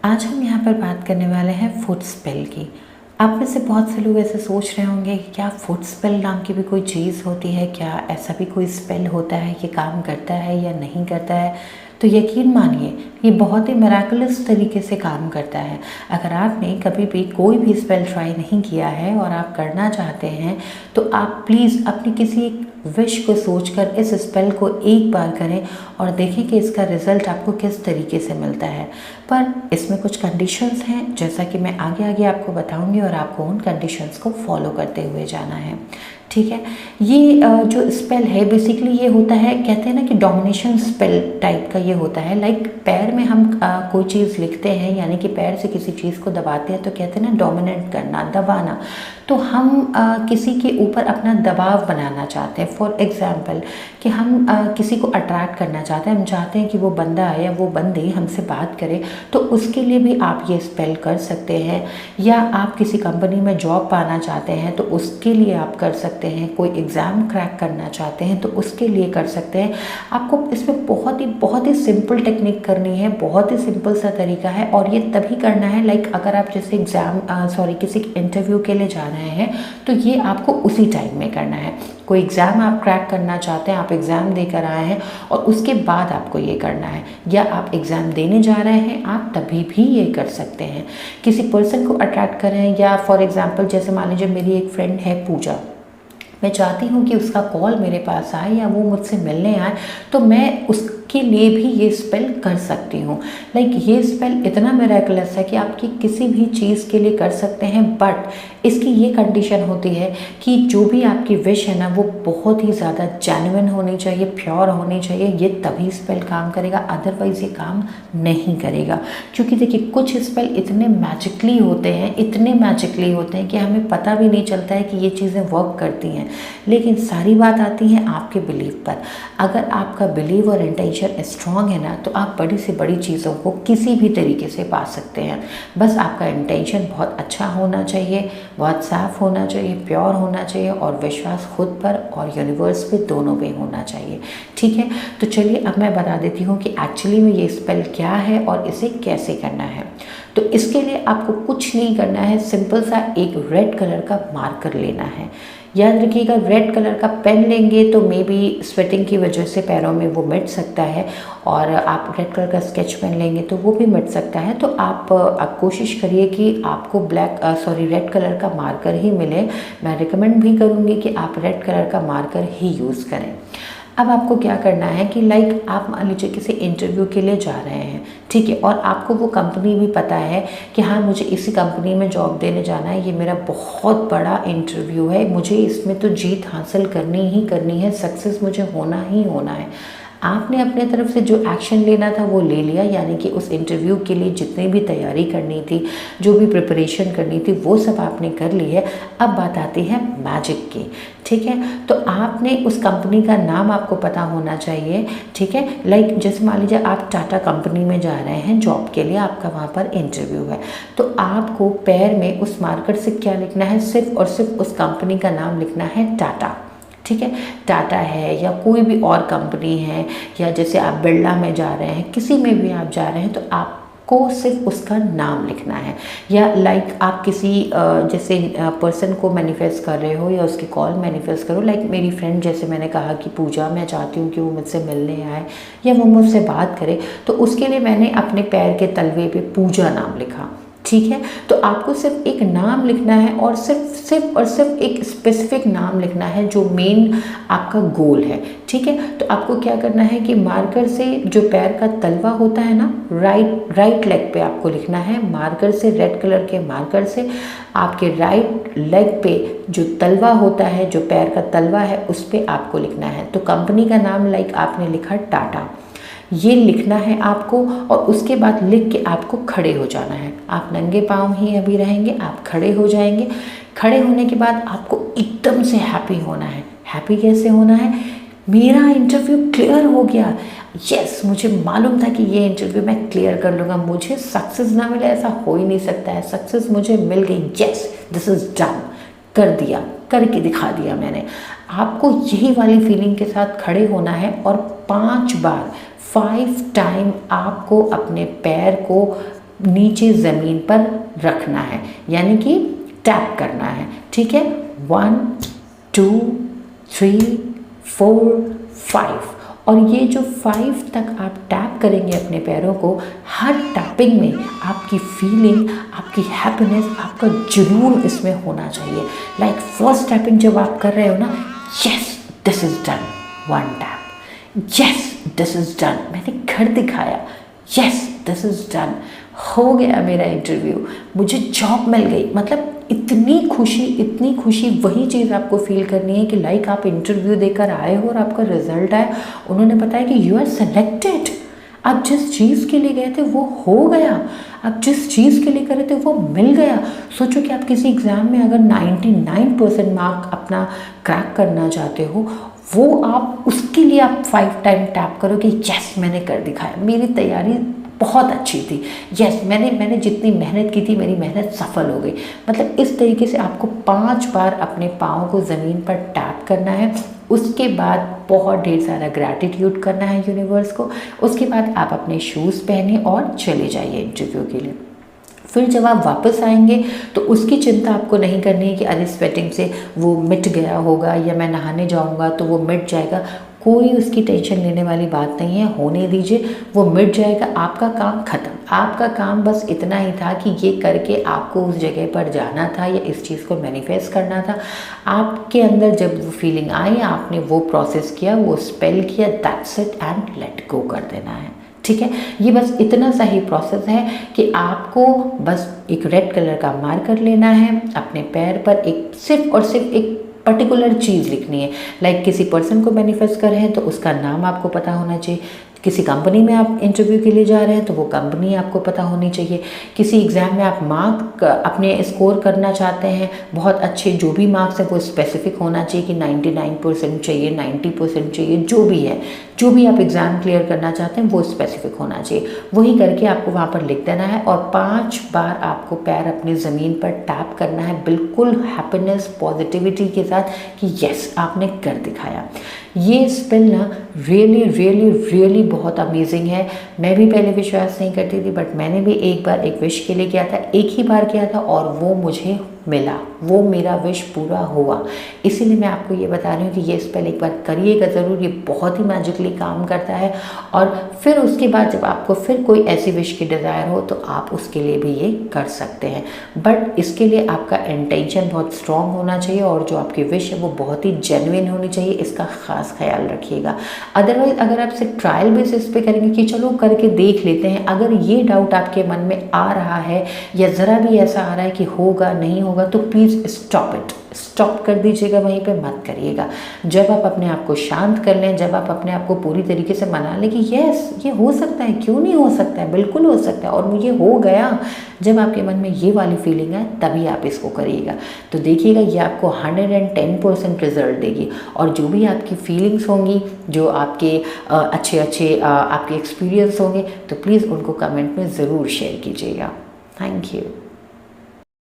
आज हम यहाँ पर बात करने वाले हैं फुट स्पेल की। आप में से बहुत से लोग ऐसे सोच रहे होंगे कि क्या फुट स्पेल नाम की भी कोई चीज़ होती है, क्या ऐसा भी कोई स्पेल होता है, ये काम करता है या नहीं करता है। तो यकीन मानिए ये बहुत ही मिराकुलस तरीके से काम करता है। अगर आपने कभी भी कोई भी स्पेल ट्राई नहीं किया है और आप करना चाहते हैं तो आप प्लीज़ अपनी किसी विश को सोचकर इस स्पेल को एक बार करें और देखें कि इसका रिज़ल्ट आपको किस तरीके से मिलता है। पर इसमें कुछ कंडीशंस हैं, जैसा कि मैं आगे आगे आपको बताऊंगी और आपको उन कंडीशंस को फॉलो करते हुए जाना है। ठीक है, ये जो स्पेल है बेसिकली ये होता है, कहते हैं ना कि डोमिनेशन स्पेल टाइप का ये होता है। लाइक पैर में हम कोई चीज़ लिखते हैं, यानी कि पैर से किसी चीज़ को दबाते हैं तो कहते हैं ना डोमिनेट करना, दबाना। तो हम किसी के ऊपर अपना दबाव बनाना चाहते हैं। फॉर एग्ज़ाम्पल कि हम किसी को अट्रैक्ट करना चाहते हैं, हम चाहते हैं कि वो बंदा आए या वो बंदी हमसे बात करे, तो उसके लिए भी आप ये स्पेल कर सकते हैं। या आप किसी कंपनी में जॉब पाना चाहते हैं तो उसके लिए आप कर सकते हैं। कोई एग्ज़ाम क्रैक करना चाहते हैं तो उसके लिए कर सकते हैं। आपको इसमें बहुत ही सिंपल टेक्निक करनी है, बहुत ही सिंपल सा तरीका है और ये तभी करना है लाइक अगर आप जैसे किसी इंटरव्यू के लिए जा रहे हैं तो ये आपको उसी टाइम में करना है। कोई एग्ज़ाम आप क्रैक करना चाहते हैं, आप एग्ज़ाम देकर आए हैं और उसके बाद आपको ये करना है, या आप एग्ज़ाम देने जा रहे हैं आप तभी भी ये कर सकते हैं। किसी पर्सन को अट्रैक्ट करें, या फॉर एग्ज़ाम्पल जैसे मान लीजिए मेरी एक फ्रेंड है पूजा, मैं चाहती हूँ कि उसका कॉल मेरे पास आए या वो मुझसे मिलने आए, तो मैं उसके लिए भी ये स्पेल कर सकती हूँ। लाइक ये स्पेल इतना मिरेकलस है कि आपकी किसी भी चीज़ के लिए कर सकते हैं, बट इसकी ये कंडीशन होती है कि जो भी आपकी विश है ना वो बहुत ही ज़्यादा जेन्युइन होनी चाहिए, प्योर होनी चाहिए, ये तभी स्पेल काम करेगा, अदरवाइज़ ये काम नहीं करेगा। क्योंकि देखिए कुछ स्पेल इतने मैजिकली होते हैं, इतने मैजिकली होते हैं कि हमें पता भी नहीं चलता है कि ये चीज़ें वर्क करती हैं। लेकिन सारी बात आती है आपके बिलीव पर। अगर आपका बिलीव और इंटेंशन स्ट्रॉन्ग है ना तो आप बड़ी से बड़ी चीज़ों को किसी भी तरीके से पा सकते हैं। बस आपका इंटेंशन बहुत अच्छा होना चाहिए, बहुत साफ होना चाहिए, प्योर होना चाहिए और विश्वास खुद पर और यूनिवर्स पे दोनों पे होना चाहिए। ठीक है, तो चलिए अब मैं बता देती हूँ कि एक्चुअली में ये स्पेल क्या है और इसे कैसे करना है। तो इसके लिए आपको कुछ नहीं करना है, सिंपल सा एक रेड कलर का मार्कर लेना है। याद रखिएगा रेड कलर का पेन लेंगे तो मे बी स्वेटिंग की वजह से पैरों में वो मिट सकता है, और आप रेड कलर का स्केच पेन लेंगे तो वो भी मिट सकता है। तो आप कोशिश करिए कि आपको रेड कलर का मार्कर ही मिले। मैं रिकमेंड भी करूँगी कि आप रेड कलर का मार्कर ही यूज़ करें। अब आपको क्या करना है कि लाइक आप मान लीजिए किसी इंटरव्यू के लिए जा रहे हैं, ठीक है, और आपको वो कंपनी भी पता है कि हाँ मुझे इसी कंपनी में जॉब देने जाना है, ये मेरा बहुत बड़ा इंटरव्यू है, मुझे इसमें तो जीत हासिल करनी ही करनी है, सक्सेस मुझे होना ही होना है। आपने अपने तरफ से जो एक्शन लेना था वो ले लिया, यानी कि उस इंटरव्यू के लिए जितनी भी तैयारी करनी थी, जो भी प्रिपरेशन करनी थी वो सब आपने कर ली है। अब बात आती है मैजिक की। ठीक है, तो आपने उस कंपनी का नाम आपको पता होना चाहिए। ठीक है, लाइक जैसे मान लीजिए आप टाटा कंपनी में जा रहे हैं जॉब के लिए, आपका वहाँ पर इंटरव्यू है, तो आपको पैर में उस मार्कर से क्या लिखना है, सिर्फ और सिर्फ उस कंपनी का नाम लिखना है, टाटा। ठीक है, टाटा है या कोई भी और कंपनी है, या जैसे आप बिरला में जा रहे हैं, किसी में भी आप जा रहे हैं तो आपको सिर्फ उसका नाम लिखना है। या लाइक आप किसी जैसे पर्सन को मैनिफेस्ट कर रहे हो या उसकी कॉल मैनिफेस्ट करो, लाइक मेरी फ्रेंड जैसे मैंने कहा कि पूजा, मैं चाहती हूँ कि वो मुझसे मिलने आए या वो मुझसे बात करे, तो उसके लिए मैंने अपने पैर के तलवे पे पूजा नाम लिखा। ठीक है, तो आपको सिर्फ एक नाम लिखना है और सिर्फ एक स्पेसिफिक नाम लिखना है जो मेन आपका गोल है। ठीक है, तो आपको क्या करना है कि मार्कर से जो पैर का तलवा होता है ना, राइट लेग पे आपको लिखना है, मार्कर से, रेड कलर के मार्कर से आपके राइट लेग पे जो तलवा होता है, जो पैर का तलवा है, उस पर आपको लिखना है। तो कंपनी का नाम लाइक आपने लिखा टाटा, ये लिखना है आपको, और उसके बाद लिख के आपको खड़े हो जाना है। आप नंगे पाँव ही अभी रहेंगे, आप खड़े हो जाएंगे। खड़े होने के बाद आपको एकदम से हैप्पी होना है। हैप्पी कैसे होना है, मेरा इंटरव्यू क्लियर हो गया, यस मुझे मालूम था कि ये इंटरव्यू मैं क्लियर कर लूँगा, मुझे सक्सेस ना मिले ऐसा हो ही नहीं सकता है, सक्सेस मुझे मिल गई, यस दिस इज़ डन, कर दिया, करके दिखा दिया मैंने। आपको यही वाली फीलिंग के साथ खड़े होना है और 5 बार 5 टाइम आपको अपने पैर को नीचे ज़मीन पर रखना है, यानी कि टैप करना है। ठीक है, 1 2 3 4 5, और ये जो 5 तक आप टैप करेंगे अपने पैरों को, हर टैपिंग में आपकी फीलिंग, आपकी हैप्पीनेस, आपका जुनून इसमें होना चाहिए। लाइक फर्स्ट टैपिंग जब आप कर रहे हो ना, yes this is done, 1 tap, yes this is done, मैंने कर दिखाया, यस दिस इज़ डन, हो गया मेरा इंटरव्यू, मुझे जॉब मिल गई। मतलब इतनी खुशी वही चीज़ आपको फील करनी है कि लाइक आप इंटरव्यू देकर आए हो और आपका रिजल्ट आया, उन्होंने बताया कि यू आर सेलेक्टेड, आप जिस चीज़ के लिए गए थे वो हो गया, आप जिस चीज़ के लिए करे थे वो मिल गया। सोचो कि आप किसी एग्ज़ाम में अगर 99% मार्क अपना क्रैक करना चाहते हो, वो आप उसके लिए आप 5 टाइम टैप करो कि यस मैंने कर दिखाया, मेरी तैयारी बहुत अच्छी थी, यस मैंने जितनी मेहनत की थी मेरी मेहनत सफल हो गई। मतलब इस तरीके से आपको 5 बार अपने पाँव को ज़मीन पर टैप करना है। उसके बाद बहुत ढेर सारा ग्रैटिट्यूड करना है यूनिवर्स को। उसके बाद आप अपने शूज़ पहने और चले जाइए इंटरव्यू के लिए। फिर जब आप वापस आएंगे तो उसकी चिंता आपको नहीं करनी है कि अरे स्वेटिंग से वो मिट गया होगा या मैं नहाने जाऊंगा तो वो मिट जाएगा। कोई उसकी टेंशन लेने वाली बात नहीं है, होने दीजिए, वो मिट जाएगा, आपका काम ख़त्म। आपका काम बस इतना ही था कि ये करके आपको उस जगह पर जाना था या इस चीज़ को मैनिफेस्ट करना था। आपके अंदर जब वो फीलिंग आई, आपने वो प्रोसेस किया, वो स्पेल किया, that's it, and let go कर देना है। ठीक है, ये बस इतना सा ही प्रोसेस है कि आपको बस एक रेड कलर का मार्कर लेना है, अपने पैर पर एक सिर्फ और सिर्फ एक पर्टिकुलर चीज़ लिखनी है। लाइक किसी पर्सन को मैनिफेस्ट कर रहे हैं तो उसका नाम आपको पता होना चाहिए। किसी कंपनी में आप इंटरव्यू के लिए जा रहे हैं तो वो कंपनी आपको पता होनी चाहिए। किसी एग्ज़ाम में आप मार्क अपने स्कोर करना चाहते हैं, बहुत अच्छे जो भी मार्क्स हैं वो स्पेसिफिक होना चाहिए कि 99% चाहिए, 90% चाहिए, जो भी है, जो भी आप एग्ज़ाम क्लियर करना चाहते हैं वो स्पेसिफिक होना चाहिए। वही करके आपको वहाँ पर लिख देना है और 5 बार आपको पैर अपनी ज़मीन पर टैप करना है, बिल्कुल हैप्पीनेस पॉजिटिविटी के साथ कि यस आपने कर दिखाया। ये स्पेल ना रियली बहुत अमेजिंग है। मैं भी पहले विश्वास नहीं करती थी, बट मैंने भी एक बार एक विश के लिए किया था, एक ही बार किया था और वो मुझे मिला, वो मेरा विश पूरा हुआ। इसीलिए मैं आपको ये बता रही हूँ कि ये स्पेल एक बार करिएगा ज़रूर, ये बहुत ही मैजिकली काम करता है। और फिर उसके बाद जब आपको फिर कोई ऐसी विश की डिज़ायर हो तो आप उसके लिए भी ये कर सकते हैं, बट इसके लिए आपका इंटेंशन बहुत स्ट्रॉन्ग होना चाहिए और जो आपकी विश है वो बहुत ही जेन्युइन होनी चाहिए, इसका ख़ास ख्याल रखिएगा। अदरवाइज़ अगर आप सिर्फ ट्रायल बेसिस पे करेंगे कि चलो करके देख लेते हैं, अगर ये डाउट आपके मन में आ रहा है या ज़रा भी ऐसा आ रहा है कि होगा नहीं होगा, तो प्लीज़ स्टॉप कर दीजिएगा, वहीं पे मत करिएगा। जब आप अपने आप को शांत कर लें, जब आप अपने आप को पूरी तरीके से मना लें कि यस ये हो सकता है, क्यों नहीं हो सकता है, बिल्कुल हो सकता है और मुझे हो गया, जब आपके मन में ये वाली फीलिंग है तभी आप इसको करिएगा। तो देखिएगा ये आपको 110% रिजल्ट देगी। और जो भी आपकी फीलिंग्स होंगी, जो आपके अच्छे आपके एक्सपीरियंस होंगे, तो प्लीज़ उनको कमेंट में ज़रूर शेयर कीजिएगा। Thank you.